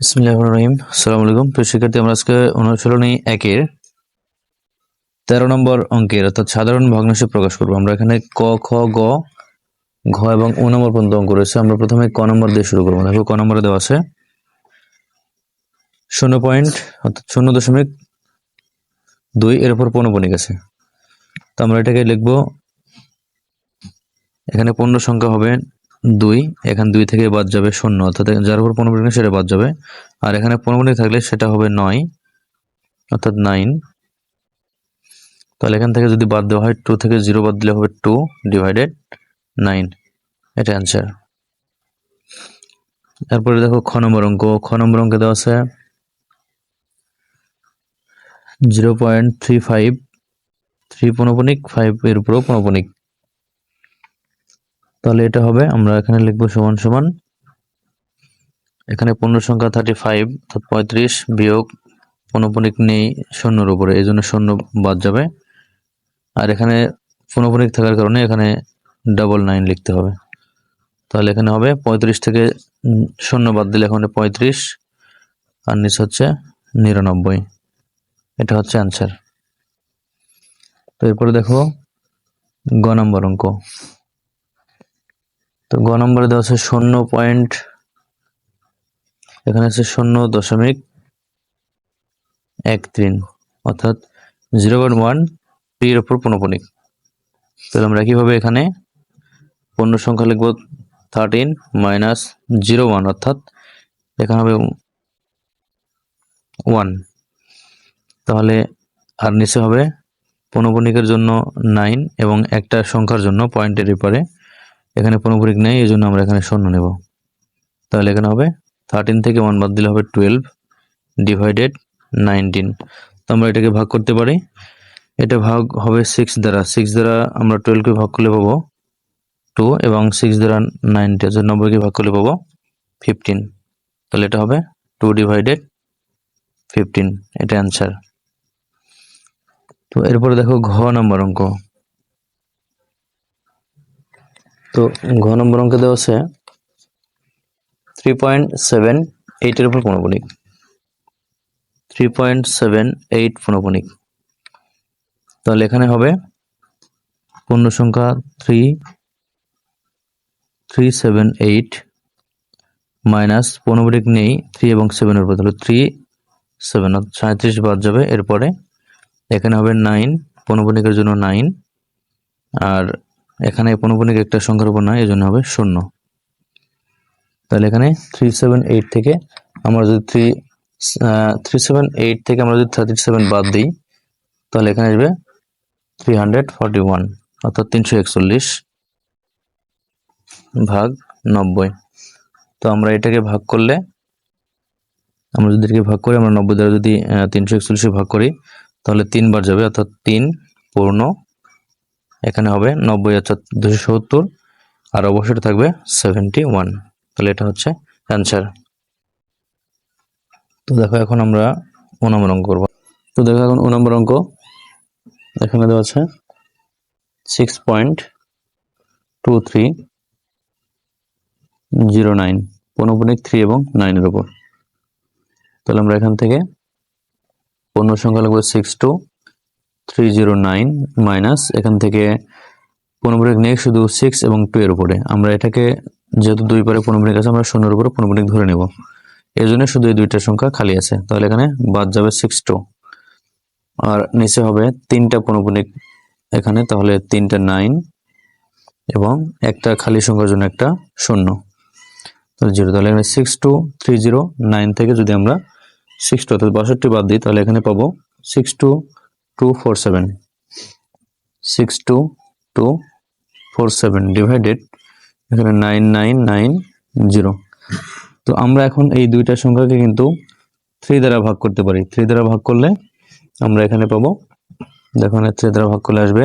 বিসমিল্লাহির রহমানির রহিম। আসসালামু আলাইকুম। প্রিয় শিক্ষার্থী, আমরা আজকে অনুশীলনী 1-এর 13 নম্বর অঙ্কের অর্থাৎ সাধারণ ভগ্নাংশ প্রকাশ করব। আমরা এখানে ক, খ, গ, ঘ এবং ও নম্বর পর্যন্ত অঙ্ক রয়েছে। আমরা প্রথমে ক নম্বর দিয়ে শুরু করব। দেখো ক নম্বরে দেওয়া আছে 0 পয়েন্ট অর্থাৎ 0.2 এর উপর পৌনঃপুনিক আছে। তো আমরা এটাকে লিখব, এখানে পূর্ণ সংখ্যা হবে 2, এখানে 2 থেকে বাদ যাবে 0 অর্থাৎ যার উপর পৌনঃপুনিক সেটা বাদ যাবে, আর এখানে পৌনঃপুনিক থাকলে সেটা হবে 9 অর্থাৎ 9। তাহলে এখান থেকে যদি বাদ দেওয়া হয় 2 থেকে 0 বাদ দিলে হবে 2 ডিভাইডেড 9, এটা অ্যান্সার। তারপরে দেখো খ নম্বর অঙ্ক। খ নম্বর অঙ্কে দেওয়া আছে 0.35 3 পৌনঃপুনিক 5 এর উপরও পৌনঃপুনিক। তাহলে এটা হবে, আমরা এখানে লিখবো সমান সমান, এখানে পূর্ণ সংখ্যা 35 অর্থাৎ 35 বিয়োগ পৌনঃপুনিক নেই 0-এর উপরে, এই জন্য 0 বাদ যাবে, আর এখানে পৌনঃপুনিক থাকার কারণে এখানে 9 লিখতে হবে। তাহলে এখানে হবে 35 থেকে 0 বাদ দিলে এখানে 35 আর নিচে হচ্ছে 99, এটা হচ্ছে অ্যান্সার। তো এরপরে দেখো গ নম্বর অঙ্ক। তো গ নম্বরে দেওয়া আছে 0 পয়েন্ট, এখানে আছে 0.13 অর্থাৎ 0.1 এর উপর পৌনঃপুনিক। তাহলে আমরা কিভাবে এখানে পূর্ণ সংখ্যা লিখব 13 মাইনাস 0.1 অর্থাৎ এখানে হবে 1, তাহলে আর নিচে হবে পৌনঃপুনিকের জন্য 9 এবং একটা সংখ্যার জন্য পয়েন্টের পরে এখানে পৌনঃপুনিক নেই, এই জন্য আমরা এখানে 0 নেব। তাহলে এখানে হবে 13 থেকে 1 বাদ দিলে হবে 12 ডিভাইডেড 19। তো আমরা এটাকে ভাগ করতে পারি, এটা ভাগ হবে 6 দ্বারা, 6 দ্বারা আমরা 12কে ভাগ করলে পাবো 2 এবং 6 দ্বারা 90কে ভাগ করলে পাবো 15। তাহলে এটা হবে 2 ডিভাইডেড 15, এটা অ্যান্সার। তো এরপরে দেখো ঘ নম্বর অঙ্ক। তো ঘ নম্বর অঙ্কে দেওয়া আছে 3.78 এর উপর পৌনঃপুনিক, 3.78 পৌনঃপুনিক। তাহলে এখানে হবে পূর্ণ সংখ্যা 378 মাইনাস পৌনঃপুনিক নেই 3 এবং 7 এর উপর, তাহলে 3 7 37 বাদ যাবে, এরপরে এখানে হবে 9 পৌনঃপুনিকের জন্য 9, আর এখানে পৌনঃপুনিক একটা সংখ্যার উপর নয়, এই জন্য হবে 0। তাহলে এখানে 378 থেকে আমরা যদি 378 থেকে আমরা যদি 37 বাদ দিই, তাহলে এখানে আসবে 341 অর্থাৎ 341 ভাগ 90। তো আমরা এটাকে ভাগ করলে, আমরা যদি এটাকে ভাগ করি, আমরা 90 দ্বারা যদি 341 ভাগ করি তাহলে 3 বার যাবে অর্থাৎ 3 পূর্ণ, এখানে হবে 90 অর্থাৎ 270, আর অবশ্যই থাকবে 71। তাহলে এটা হচ্ছে অ্যান্সার। তো দেখো এখন আমরা ও নম্বর অঙ্ক করবো। তো দেখো এখন ও নম্বর অঙ্ক, এখানে দেওয়া আছে 6.2309 পৌনঃপুনিক 3 এবং 9 এর উপর। তাহলে আমরা এখান থেকে পূর্ণ সংখ্যা লিখব 62309 মাইনাস এখান থেকে পৌনঃপুনিক নেই শুধু 6 এবং 2 এর উপরে, আমরা এটাকে যেহেতু 2 পরে পৌনঃপুনিক আছে আমরা 0 এর উপরে পৌনঃপুনিক ধরে নেব, এই জন্য শুধু এই দুইটা সংখ্যা খালি আছে। তাহলে এখানে বাদ যাবে 62, আর নিচে হবে 3টা পৌনঃপুনিক এখানে, তাহলে 3টা 9 এবং একটা খালি সংখ্যার জন্য একটা 0, তাহলে 0। তাহলে এখানে 62309 থেকে যদি আমরা 62 অর্থাৎ 62 বাদ দিই, তাহলে এখানে পাবো 62247, 62247 ডিভাইডেড এখানে 9990। তো আমরা এখন এই দুইটা সংখ্যাকে কিন্তু 3 দ্বারা ভাগ করতে পারি। 3 দ্বারা ভাগ করলে আমরা এখানে পাবো, দেখো 3 দ্বারা ভাগ করলে আসবে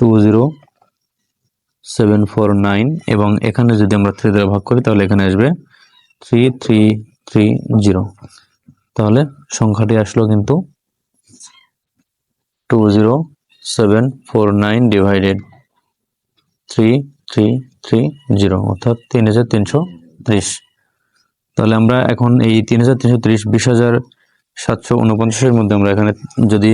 20749 এবং এখানে যদি আমরা 3 দ্বারা ভাগ করি তাহলে এখানে আসবে 3330। তাহলে সংখ্যাটি আসলো কিন্তু 20749 ডিভাইডেড 3330 অর্থাৎ 3330। তাহলে আমরা এখন এই 3330 20,749 মধ্যে আমরা এখানে যদি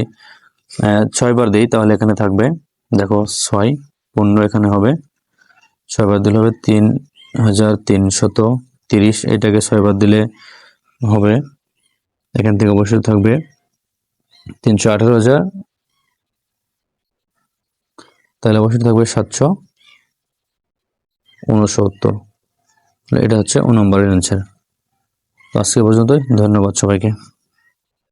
6 বার দিই তাহলে এখানে থাকবে, দেখো 6 15 এখানে হবে, 6 বার দিলে হবে 3330, এটাকে 6 বার দিলে হবে এখান থেকে অবশ্যই থাকবে 318,000, তাহলে অবশ্যই থাকবে 769। এটা হচ্ছে 9 নম্বরের অ্যান্সার। তো আজকে পর্যন্তই, ধন্যবাদ সবাইকে।